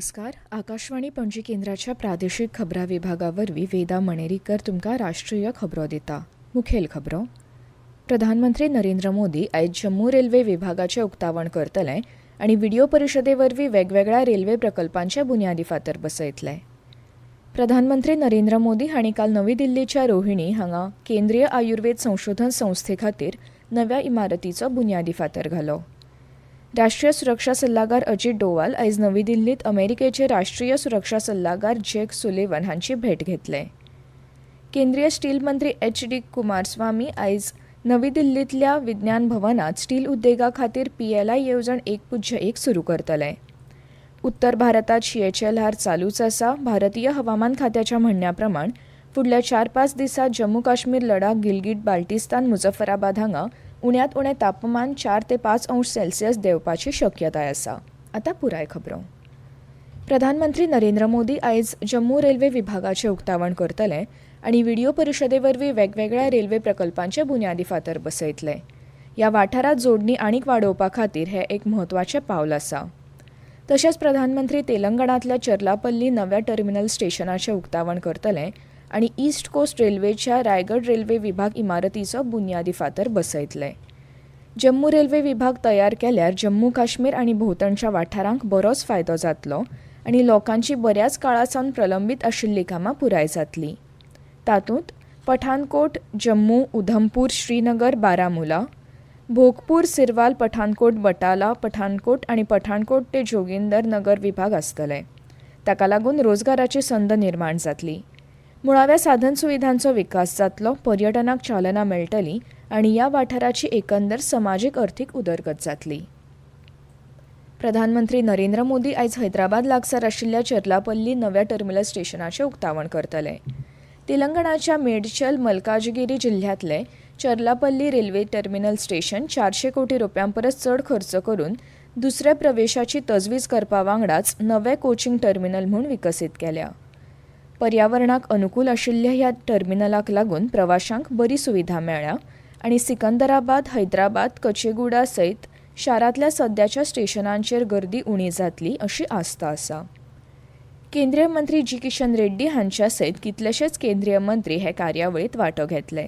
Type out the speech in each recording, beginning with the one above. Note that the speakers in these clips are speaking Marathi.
नमस्कार. आकाशवाणी पणजी केंद्राच्या प्रादेशीक खबरां विभागावरवीं वेदा मणेरीकर तुमकां राष्ट्रीय खबरो दिता. मुखेल खबरो. प्रधानमंत्री नरेंद्र मोदी आयज जम्मू रेल्वे विभागाचें उक्तावण करतले आनी व्हिडिओ परिशदे वरवीं वेगवेगळ्या रेल्वे प्रकल्पांचे बुन्यादी फातर बसयतले. प्रधानमंत्री नरेंद्र मोदी हांणी काल नवी दिल्लीच्या रोहिणी हांगा केंद्रीय आयुर्वेद संशोधन संस्थे खातीर नव्या इमारतीचो बुन्यादी फातर घालो. राष्ट्रीय सुरक्षा सल्लागार अजित डोवाल आयज नवी दिल्लीत अमेरिकेचे राष्ट्रीय सुरक्षा सल्लागार जेक सुलिवन हांची भेट घेतले. केंद्रीय स्टील मंत्री HD कुमारस्वामी आयज नवी दिल्लीतल्या विज्ञान भवनात स्टील उद्देगा खातीर PLI येवजण 1.1 सुरू करतले. उत्तर भारतात शियेचे ल्हार चालूच आसा. भारतीय हवामान खात्याच्या म्हणण्या प्रमाण फुडल्या 4-5 दिसांत जम्मू काश्मीर, लडाख, गिलगिट, बाल्टिस्तान, मुझफ्फराबाद हांगा उण्यांत उणें तापमान 4 ते 5 अंश सेल्सियस देंवपाची शक्यताय आसा. आतां पुराय खबरो. प्रधानमंत्री नरेंद्र मोदी आयज जम्मू रेल्वे विभागाचें उक्तावण करतले आनी व्हिडिओ परिशदे वरवीं वेगवेगळ्या रेल्वे प्रकल्पांचे बुन्यादी फातर बसयतले. ह्या वाठारांत जोडणी आनीक वाडोवपा खातीर हें एक म्हत्वाचें पावल आसा. तशेंच प्रधानमंत्री तेलंगणांतल्या चर्लापल्ली नव्या टर्मिनल स्टेशनाचें उक्तावण करतले आनी ईस्ट कोस्ट रेल्वेच्या रायगड रेल्वे विभाग इमारतीचो बुन्यादी फातर बसयतले. जम्मू रेल्वे विभाग तयार केल्यार जम्मू काश्मीर आनी भोंवतणच्या वाठारांक बरोच फायदो जातलो आनी लोकांची बऱ्याच काळासावन प्रलंबीत आशिल्लीं कामां पुराय जातलीं. तातूंत पठानकोट, जम्मू, उधमपूर, श्रीनगर, बारामुला, भोगपूर, सिरवाल, पठानकोट, बटाला, पठानकोट आनी पठानकोट ते जोगिंदर नगर विभाग आसतले. ताका लागून रोजगाराची संद निर्माण जातली. मुळाव्या साधन सुविधांचो विकास जातलो, पर्यटनाक चालना मेळटली आनी ह्या वाठाराची एकंदर समाजीक अर्थीक उदरगत जातली. प्रधानमंत्री नरेंद्र मोदी आयज हैदराबाद लागसार आशिल्ल्या चर्लापल्ली नव्या टर्मिनल स्टेशनाचें उक्तावण करतले. तेलंगणाच्या मेडचल मलकाजगिरी जिल्ह्यांतले चर्लापल्ली रेल्वे टर्मिनल स्टेशन 400 कोटी रुपयां परस चड खर्च करून दुसऱ्या प्रवेशाची तजवीज करपा वांगडाच नवें कोचिंग टर्मिनल म्हूण विकसीत केल्या. पर्यावरणाक अनुकूल आशिल्ल्या ह्या टर्मिनलाक लागून प्रवाशांक बरी सुविधा मेळ्ळ्या आनी सिकंदराबाद, हैदराबाद, कचेगुडा सयत शारांतल्या सद्याच्या स्टेशनांचेर गर्दी उणी जातली अशी आस्त आसा. केंद्रीय मंत्री G. किशन रेड्डी हांच्या सयत कितलेशेच केंद्रीय मंत्री हे कार्यावळींत वांटो घेतले.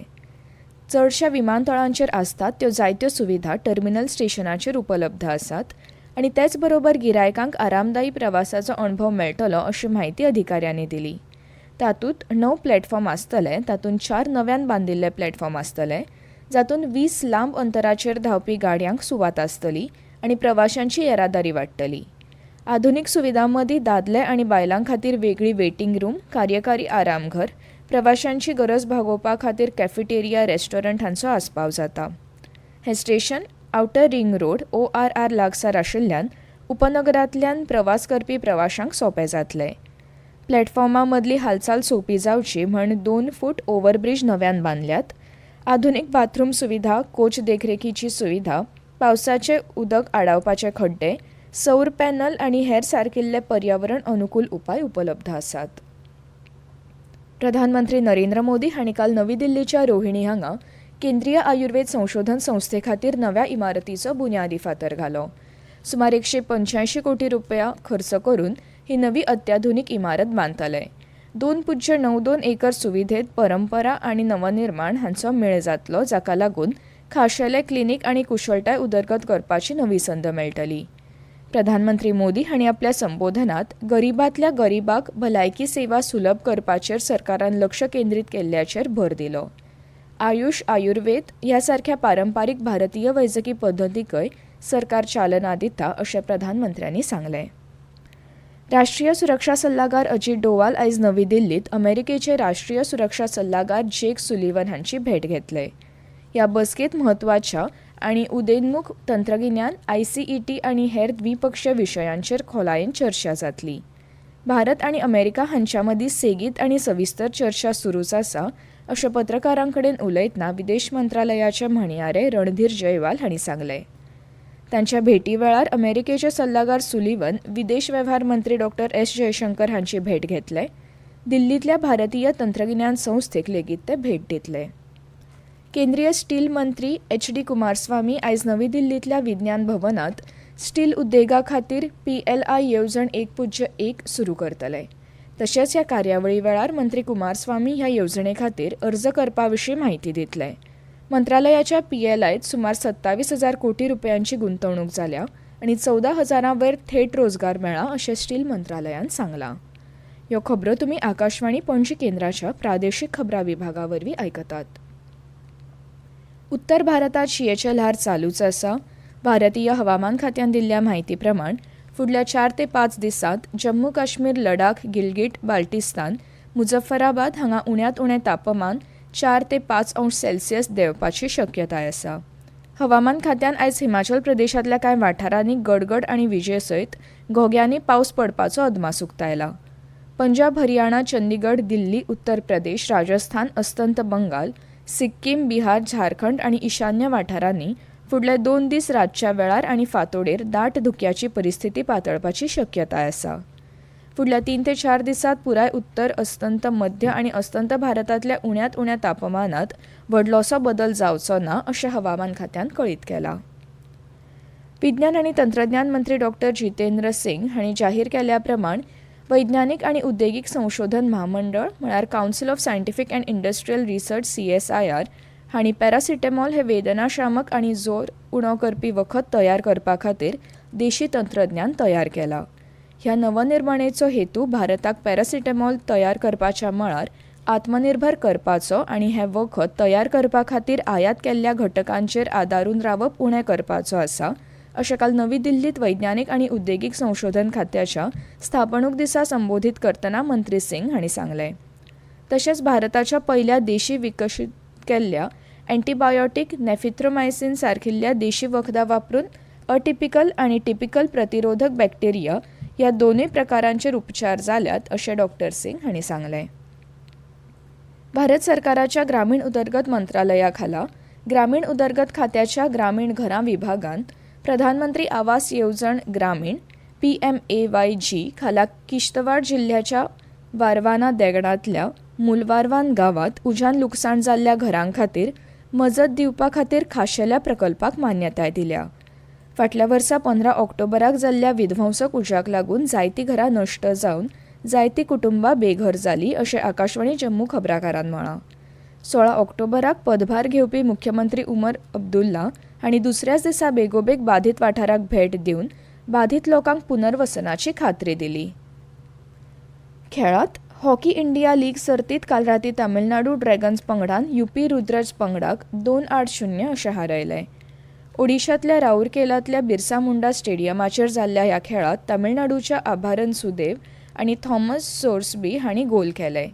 चडशा विमानतळांचेर आसतात त्यो जायत्यो सुविधा टर्मिनल स्टेशनाचेर उपलब्ध आसात आनी तेच बरोबर गिरायकांक आरामदायी प्रवासाचो अणभव मेळटलो अशी म्हायती अधिकाऱ्यांनी दिली. तातूंत 9 प्लॅटफॉर्म आसतले, तातूंत 4 नव्यान बांदिल्ले प्लॅटफॉर्म आसतले, जातूंत 20 लांब अंतराचेर धांवपी गाडयांक सुवात आसतली आनी प्रवाशांची येरादारी वाडटली. आधुनीक सुविधां मदीं दादले आनी बायलां खातीर वेगळी वेटिंग रूम, कार्यकारी आरामघर, प्रवाशांची गरज भागोवपा खातीर कॅफेटेरिया, रेस्टॉरंट हांचो आस्पाव जाता. हें station outer ring road ORR लागसार आशिल्ल्यान उपनगरांतल्यान प्रवास करपी प्रवाशांक सोंपें जातलें. प्लॅटफॉर्मा मदली हालचाल सोंपी जावची म्हण 2 फूट ओव्हरब्रिज नव्यान बांदल्यात. आधुनीक बाथरूम सुविधा, कोच देखरेखीची सुविधा, पावसाचें उदक आडावपाचे खड्डे, सौर पॅनल आनी हेर सारकिल्ले पर्यावरण अनुकूल उपाय उपलब्ध आसात. प्रधानमंत्री नरेंद्र मोदी हांणी काल नवी दिल्लीच्या रोहिणी हांगा केंद्रीय आयुर्वेद संशोधन संस्थे खातीर नव्या इमारतीचो बुन्यादी फातर घालो. सुमार 185 कोटी रुपया खर्च करून ही नवी अत्याधुनीक इमारत बांदतले. 2.92 एकर सुविधेत परंपरा आनी नवनिर्माण हांचो मेळ जातलो, जाका लागून खाशेले क्लिनीक आनी कुशळटाय उदरगत करपाची नवी संद मेळटली. प्रधानमंत्री मोदी हांणी आपल्या संबोधनात गरिबांतल्या गरिबाक भलायकी सेवा सुलभ करपाचेर सरकारान लक्ष केंद्रीत केल्ल्याचेर भर दिलो. आयुष, आयुर्वेद ह्या सारख्या पारंपारीक भारतीय वैजकी पद्दतीकय सरकार चालना दिता अशें प्रधानमंत्र्यांनी सांगलें. राष्ट्रीय सुरक्षा सल्लागार अजित डोवाल आयज नवी दिल्लीत अमेरिकेचे राष्ट्रीय सुरक्षा सल्लागार जेक सुलिवन हांची भेट घेतले. ह्या बसकेंत म्हत्वाच्या आनी उदयोन्मुख तंत्रगिन्यान, ICET आनी हेर द्विपक्षीय विशयांचेर खोलायेन चर्चा जातली. भारत आनी अमेरिका हांच्या मदीं सेगीत आनी सविस्तर चर्चा सुरूच आसा अशें पत्रकारां कडेन उलयतना विदेश मंत्रालयाचे म्हणयारे रणधीर जयवाल हांणी सांगलें. तांच्या भेटी वेळार अमेरिकेचे सल्लागार सुलिवन विदेश वेव्हार मंत्री डॉ. S. जयशंकर हांची भेट घेतले. दिल्लींतल्या भारतीय तंत्रगिन्यान संस्थेक लेगीत ते भेट दितले. केंद्रीय स्टील मंत्री HD कुमारस्वामी आयज नवी दिल्लींतल्या विज्ञान भवनात स्टील उद्देगा खातीर PLI येवजण 1.1 सुरू करतले. तशेंच ह्या कार्यावळी वेळार मंत्री कुमारस्वामी ह्या येवजणे खातीर अर्ज करपा विशीं म्हायती दितले. मंत्रालयाच्या PLIत सुमार 27,000 कोटी रुपयांची गुंतवणूक जाल्या आनी 14,000 वयर थेट रोजगार मेळ्ळा अशें स्टील मंत्रालयान सांगलां. ह्यो खबरो तुमी आकाशवाणी पणजी केंद्राच्या प्रादेशीक खबरां विभागा वरवीं आयकतात. उत्तर भारतात शियेचे ल्हार चालूच आसा. भारतीय हवामान खात्यान दिल्ल्या म्हायती प्रमाण फुडल्या 4 ते 5 दिसांत जम्मू काश्मीर, लडाख, गिलगिट, बाल्टिस्तान, मुझफ्फराबाद हांगा उण्यांत उणें तापमान 4 ते 5 अंश सेल्सियस देंवपाची शक्यताय आसा. हवामान खात्यान आयज हिमाचल प्रदेशांतल्या कांय वाठारांनी गडगड आनी विजे सयत घोग्यांनी पावस पडपाचो अदमास उक्तायला. पंजाब, हरियाणा, चंदीगड, दिल्ली, उत्तर प्रदेश, राजस्थान, अस्तंत बंगाल, सिक्कीम, बिहार, झारखंड आनी ईशान्य वाठारांनी फुडले 2 दीस रातच्या वेळार आनी फांतोडेर दाट धुक्याची परिस्थिती पातळपाची शक्यताय आसा. फुडल्या 3 ते 4 दिसांत पुराय उत्तर, अस्तंत, मध्य आनी अस्तंत भारतांतल्या उण्यांत उण्या तापमानात व्हडलोसो बदल जावचो ना अशें हवामान खात्यान कळीत केलां. विज्ञान आनी तंत्रज्ञान मंत्री डॉ. जितेंद्र सिंग हांणी जाहीर केल्या प्रमाण वैज्ञानीक आनी उद्देगीक संशोधन महामंडळ म्हळ्यार council of scientific and industrial research CSIR हांणी पॅरासिटामॉल हे वेदनाशामक आनी जोर उणो करपी वखद तयार करपा खातीर देशी तंत्रज्ञान तयार केलां. ह्या नवनिर्मणेचो हेतू भारताक पॅरासिटामॉल तयार करपाच्या मळार आत्मनिर्भर करपाचो आनी हें वखद तयार करपा खातीर आयात केल्ल्या घटकांचेर आदारून रावप उणें करपाचो आसा अशें काल नवी दिल्लीत वैज्ञानीक आनी उद्देगीक संशोधन खात्याच्या स्थापणूक दिसा संबोधीत करतना मंत्री सिंग हांणी सांगलें. तशेंच भारताच्या पयल्या देशी विकसीत केल्ल्या अँटीबायोटीक नेफिथ्रोमायसिन सारकिल्ल्या देशी वखदां वापरून अटिपिकल आनी टिपिकल प्रतिरोधक बॅक्टेरिया ह्या दोनूय प्रकारांचेर उपचार जाल्यात अशें डॉ. सिंग हांणी सांगलें. भारत सरकाराच्या ग्रामीण उदरगत मंत्रालया खाला ग्रामीण उदरगत खात्याच्या ग्रामीण घरां विभागांत प्रधानमंत्री आवास येवजण ग्रामीण PMAYG खाला किश्तवाड जिल्ह्याच्या वारवाना देगणांतल्या मुलवारवान गांवांत उज्यान लुकसाण जाल्ल्या घरां खातीर मजत दिवपा खातीर खाशेल्या प्रकल्पाक मान्यताय दिल्या. फाटल्या वर्सा 15 ऑक्टोबराक जाल्ल्या विध्वंसक उज्याक लागून जायतीं घरां नश्ट जावन जायतीं कुटुंबां बेघर जालीं अशें आकाशवाणी जम्मू खबराकारान म्हळां. 16 ऑक्टोबराक पदभार घेवपी मुख्यमंत्री उमर अब्दुल्ला हांणी दुसऱ्याच दिसा बेगोबेग बाधित वाठाराक भेट दिवन बाधित लोकांक पुनर्वसनाची खात्री दिली. खेळांत हॉकी इंडिया लीग सर्तीत काल रातीं तामिळनाडू ड्रॅगन्स पंगडान UP रुद्रज पंगडाक 2-8 अशें हारयलें. ओडिशांतल्या राउरकेलांतल्या बिरसा मुंडा स्टेडियमाचेर जाल्ल्या ह्या खेळांत तामिळनाडूच्या आभारन सुदेव आनी थॉमस सोर्सबी हांणी गोल केले.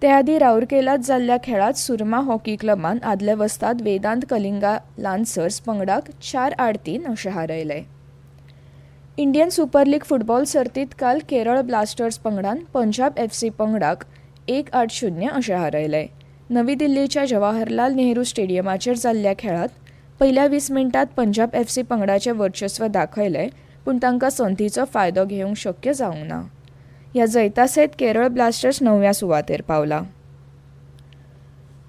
ते आदी राउरकेलांत जाल्ल्या खेळांत सुरमा हॉकी क्लबान आदले वस्ताद वेदांत कलिंगा लान्सर्स पंगडाक 4-3 अशें हारयलें. इंडियन सुपर लीग फुटबॉल सर्तीत काल केरळ ब्लास्टर्स पंगडान पंजाब FC पंगडाक 1-8 अशें हारयलें. नवी दिल्लीच्या जवाहरलाल नेहरू स्टेडियमाचेर जाल्ल्या खेळांत पयल्या 20 मिनटांत पंजाब FC पंगडाचें वर्चस्व दाखयलें पूण तांकां संदीचो फायदो घेवंक शक्य जावंक ना. ह्या जैता सयत केरळ ब्लास्टर्स 9व्या सुवातेर पावला.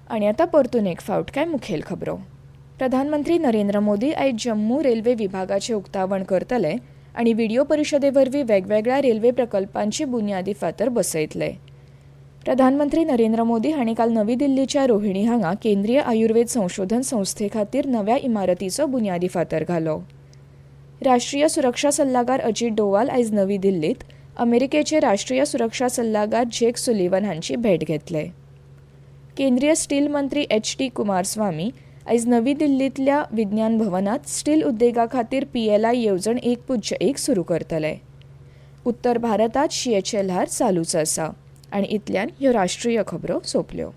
आनी आतां परतून एक फावट कांय मुखेल खबरो. प्रधानमंत्री नरेंद्र मोदी आयज जम्मू रेल्वे विभागाचें उक्तावण करतले आनी व्हिडिओ परिशदे वरवीं वेगवेगळ्या रेल्वे प्रकल्पांची बुन्यादी फातर बसयतले. प्रधानमंत्री नरेंद्र मोदी हांणी काल नवी दिल्लीच्या रोहिणी हांगा केंद्रीय आयुर्वेद संशोधन संस्थे खातीर नव्या इमारतीचो बुन्यादी फातर घालो. राष्ट्रीय सुरक्षा सल्लागार अजित डोवाल आयज नवी दिल्लीत अमेरिकेचे राष्ट्रीय सुरक्षा सल्लागार जेक सुलिव्हन हांची भेट घेतले. केंद्रीय स्टील मंत्री HD कुमारस्वामी आयज नवी दिल्लींतल्या विज्ञान भवनात स्टील उद्देगा खातीर PLI येवजण 1.1 सुरू करतले. उत्तर भारतात शियेचे ल्हार चालूच आसा. आनी इतल्यान ह्यो राष्ट्रीय खबरो सोंपल्यो.